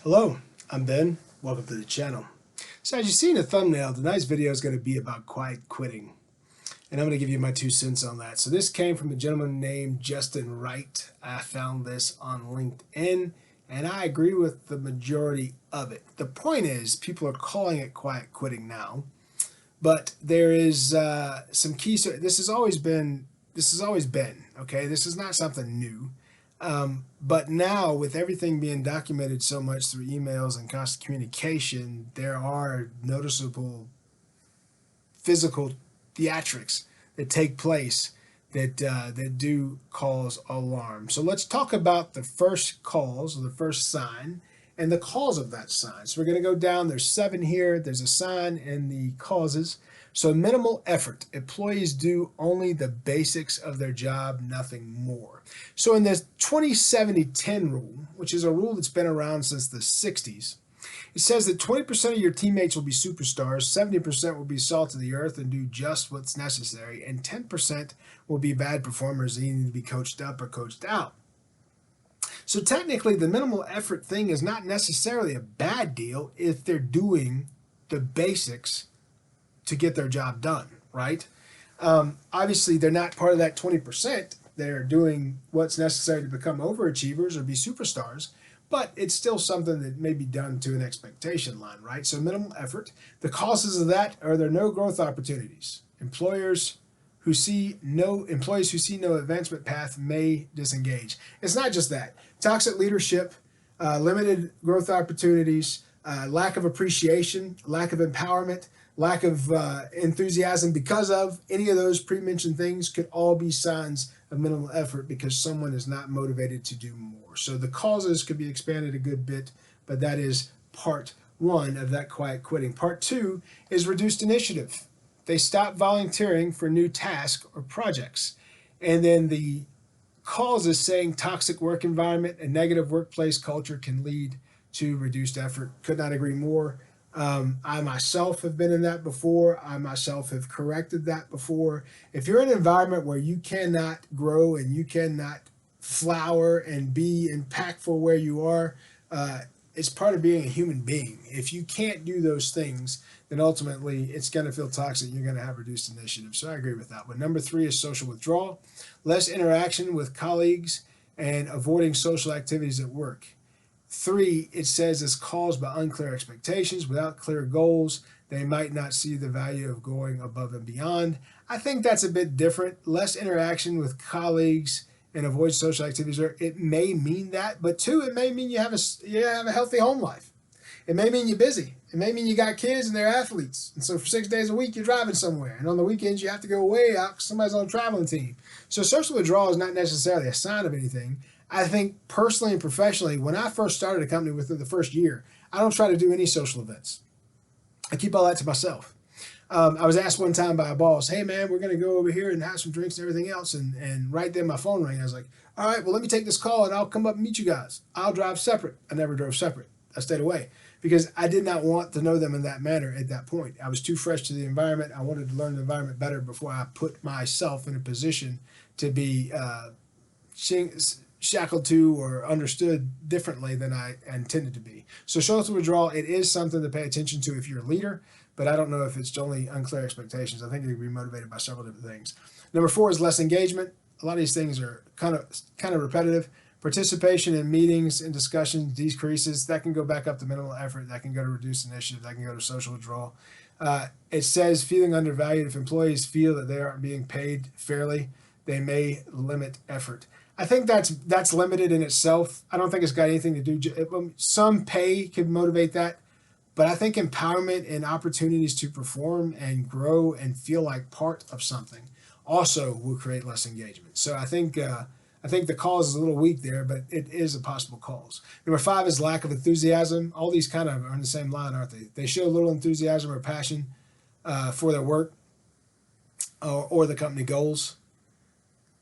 Hello, I'm Ben. Welcome to the channel. So as you see in the thumbnail, tonight's video is going to be about quiet quitting. And I'm going to give you my 2 cents on that. So this came from a gentleman named Justin Wright. I found this on LinkedIn, and I agree with the majority of it. The point is, people are calling it quiet quitting now, but there is some key. So this has always been. Okay. This is not something new. But now, with everything being documented so much through emails and constant communication, there are noticeable physical theatrics that take place that do cause alarm. So let's talk about the first cause, or the first sign, and the cause of that sign. So we're going to go down. There's 7 here. There's a sign and the causes. So minimal effort. Employees do only the basics of their job, nothing more. So in the 20-70-10 rule, which is a rule that's been around since the 60s, it says that 20% of your teammates will be superstars, 70% will be salt of the earth and do just what's necessary, and 10% will be bad performers needing to be coached up or coached out. So technically, the minimal effort thing is not necessarily a bad deal if they're doing the basics to get their job done, right? Obviously, they're not part of that 20%. They're doing what's necessary to become overachievers or be superstars, but it's still something that may be done to an expectation line, right? So minimal effort. The causes of that are there no growth opportunities. Employees who see no advancement path may disengage. It's not just that. Toxic leadership, limited growth opportunities, lack of appreciation, lack of empowerment, lack of enthusiasm because of any of those pre-mentioned things could all be signs of minimal effort because someone is not motivated to do more. So the causes could be expanded a good bit, but that is part 1 of that quiet quitting. Part 2 is reduced initiative. They stop volunteering for new tasks or projects. And then the cause is saying toxic work environment and negative workplace culture can lead to reduced effort. Could not agree more. I myself have been in that before. I myself have corrected that before. If you're in an environment where you cannot grow and you cannot flower and be impactful where you are, it's part of being a human being. If you can't do those things, then ultimately it's going to feel toxic. You're going to have reduced initiative. So I agree with that. But number 3 is social withdrawal, less interaction with colleagues and avoiding social activities at work. 3, it says is caused by unclear expectations. Without clear goals, they might not see the value of going above and beyond. I think that's a bit different. Less interaction with colleagues and avoid social activities. It may mean that, but 2, it may mean you have a healthy home life. It may mean you're busy. It may mean you got kids and they're athletes. And so for 6 days a week, you're driving somewhere. And on the weekends, you have to go way out because somebody's on a traveling team. So social withdrawal is not necessarily a sign of anything. I think personally and professionally, when I first started a company within the first year, I don't try to do any social events. I keep all that to myself. I was asked one time by a boss, hey man, we're going to go over here and have some drinks and everything else. And right then my phone rang. I was like, all right, well, let me take this call and I'll come up and meet you guys. I'll drive separate. I never drove separate. I stayed away because I did not want to know them in that manner at that point. I was too fresh to the environment. I wanted to learn the environment better before I put myself in a position to be shackled to or understood differently than I intended to be. So social withdrawal, it is something to pay attention to if you're a leader, but I don't know if it's only unclear expectations. I think it can be motivated by several different things. Number 4 is less engagement. A lot of these things are kind of repetitive. Participation in meetings and discussions decreases. That can go back up to minimal effort. That can go to reduced initiative. That can go to social withdrawal. It says feeling undervalued. If employees feel that they aren't being paid fairly, they may limit effort. I think that's limited in itself. I don't think it's got anything to do. Some pay can motivate that, but I think empowerment and opportunities to perform and grow and feel like part of something also will create less engagement. So I think the cause is a little weak there, but it is a possible cause. Number 5 is lack of enthusiasm. All these kind of are in the same line, aren't they? They show little enthusiasm or passion for their work or the company goals.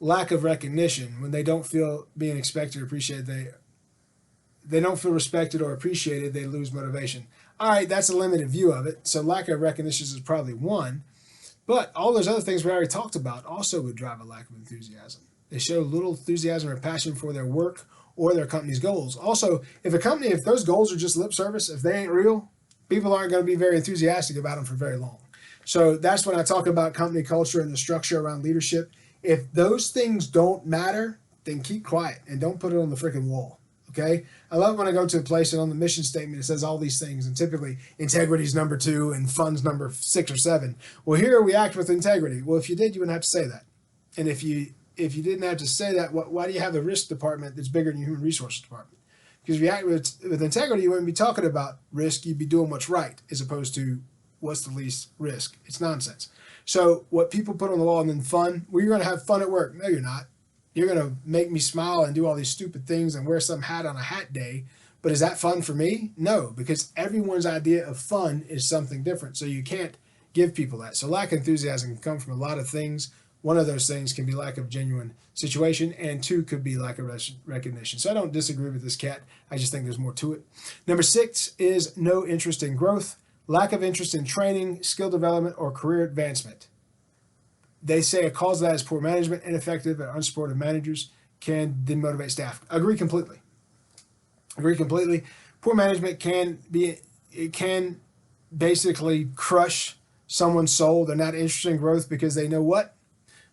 Lack of recognition, when they don't feel being expected or appreciated, they don't feel respected or appreciated, they lose motivation. All right, that's a limited view of it. So lack of recognition is probably one, but all those other things we already talked about also would drive a lack of enthusiasm. They show little enthusiasm or passion for their work or their company's goals. Also, if those goals are just lip service, if they ain't real, people aren't going to be very enthusiastic about them for very long. So that's when I talk about company culture and the structure around leadership. If those things don't matter, then keep quiet and don't put it on the freaking wall. Okay? I love when I go to a place and on the mission statement it says all these things, and typically integrity is number 2 and fun's number 6 or 7. Well, here we act with integrity. Well, if you did, you wouldn't have to say that. And if you didn't have to say that, why do you have the risk department that's bigger than your human resources department? Because if you act with integrity, you wouldn't be talking about risk. You'd be doing what's right as opposed to what's the least risk. It's nonsense. So what people put on the wall, and then fun, well, you're going to have fun at work. No, you're not. You're going to make me smile and do all these stupid things and wear some hat on a hat day. But is that fun for me? No, because everyone's idea of fun is something different. So you can't give people that. So lack of enthusiasm can come from a lot of things. One of those things can be lack of genuine situation, and 2 could be lack of recognition. So I don't disagree with this cat. I just think there's more to it. Number 6 is no interest in growth, lack of interest in training, skill development, or career advancement. They say a cause of that is poor management. Ineffective and unsupportive managers can demotivate staff. Agree completely. Poor management can basically crush someone's soul. They're not interested in growth because they know what?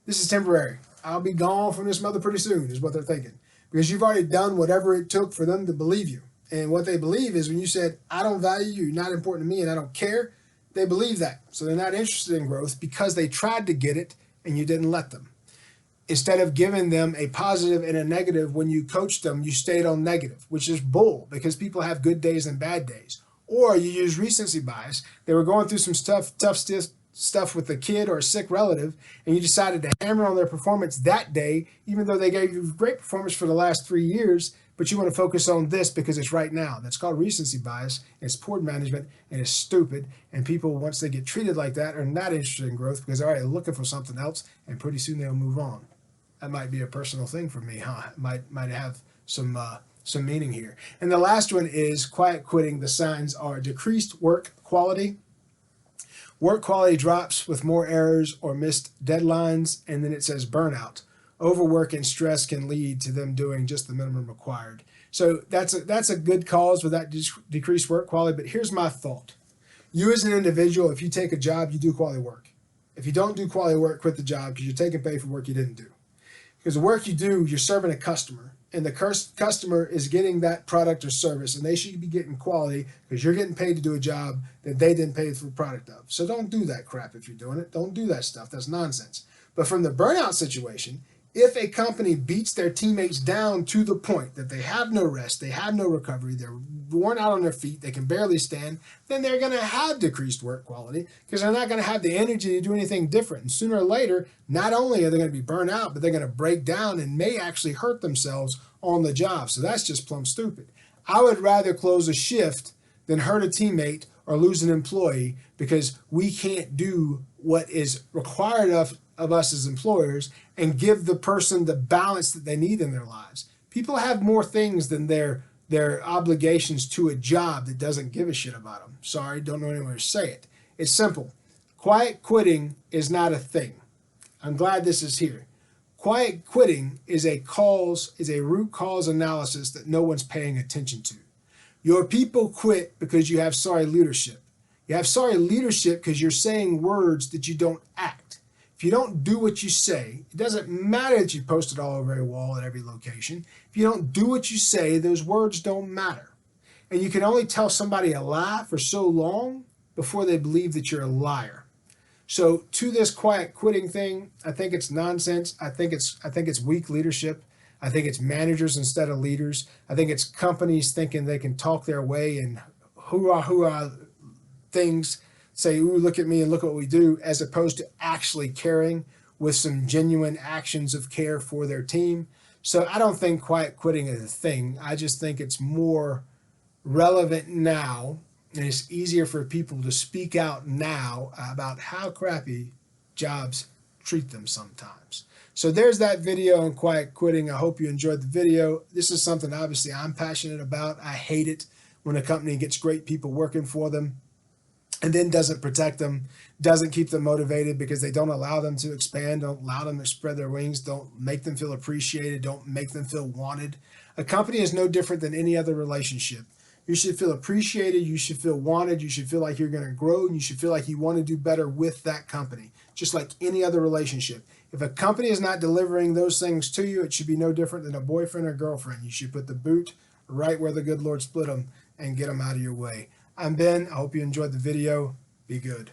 This is temporary. I'll be gone from this mother pretty soon is what they're thinking. Because you've already done whatever it took for them to believe you. And what they believe is when you said, I don't value you, you're not important to me, and I don't care, they believe that. So they're not interested in growth because they tried to get it and you didn't let them. Instead of giving them a positive and a negative, when you coached them, you stayed on negative, which is bull because people have good days and bad days. Or you use recency bias. They were going through some tough stuff with a kid or a sick relative, and you decided to hammer on their performance that day, even though they gave you great performance for the last 3 years, but you want to focus on this because it's right now. That's called recency bias. It's poor management, and it's stupid. And people, once they get treated like that, are not interested in growth because they're already looking for something else, and pretty soon they'll move on. That might be a personal thing for me, huh? Might have some meaning here. And the last one is quiet quitting. The signs are decreased work quality. Work quality drops with more errors or missed deadlines, and then it says burnout. Overwork and stress can lead to them doing just the minimum required. So that's a good cause for that decreased work quality, but here's my thought. You as an individual, if you take a job, you do quality work. If you don't do quality work, quit the job because you're taking pay for work you didn't do. Because the work you do, you're serving a customer, and the customer is getting that product or service, and they should be getting quality because you're getting paid to do a job that they didn't pay for the product of. So don't do that crap if you're doing it. Don't do that stuff. That's nonsense. But from the burnout situation, if a company beats their teammates down to the point that they have no rest, they have no recovery, they're worn out on their feet, they can barely stand, then they're going to have decreased work quality because they're not going to have the energy to do anything different. And sooner or later, not only are they going to be burned out, but they're going to break down and may actually hurt themselves on the job. So that's just plumb stupid. I would rather close a shift than hurt a teammate or lose an employee because we can't do what is required of us as employers and give the person the balance that they need in their lives. People have more things than their obligations to a job that doesn't give a shit about them. Sorry, don't know any way to say it. It's simple. Quiet quitting is not a thing. I'm glad this is here. Quiet quitting is a root cause analysis that no one's paying attention to. Your people quit because you have sorry leadership. You have sorry leadership because you're saying words that you don't act. If you don't do what you say, it doesn't matter that you post it all over every wall at every location. If you don't do what you say, those words don't matter. And you can only tell somebody a lie for so long before they believe that you're a liar. So to this quiet quitting thing, I think it's nonsense. I think it's weak leadership. I think it's managers instead of leaders. I think it's companies thinking they can talk their way and hoorah things, say, ooh, look at me and look what we do, as opposed to actually caring with some genuine actions of care for their team. So I don't think quiet quitting is a thing. I just think it's more relevant now, and it's easier for people to speak out now about how crappy jobs treat them sometimes. So there's that video on quiet quitting. I hope you enjoyed the video. This is something obviously I'm passionate about. I hate it when a company gets great people working for them and then doesn't protect them, doesn't keep them motivated because they don't allow them to expand, don't allow them to spread their wings, don't make them feel appreciated, don't make them feel wanted. A company is no different than any other relationship. You should feel appreciated, you should feel wanted, you should feel like you're going to grow, and you should feel like you want to do better with that company, just like any other relationship. If a company is not delivering those things to you, it should be no different than a boyfriend or girlfriend. You should put the boot right where the good Lord split them and get them out of your way. I'm Ben. I hope you enjoyed the video. Be good.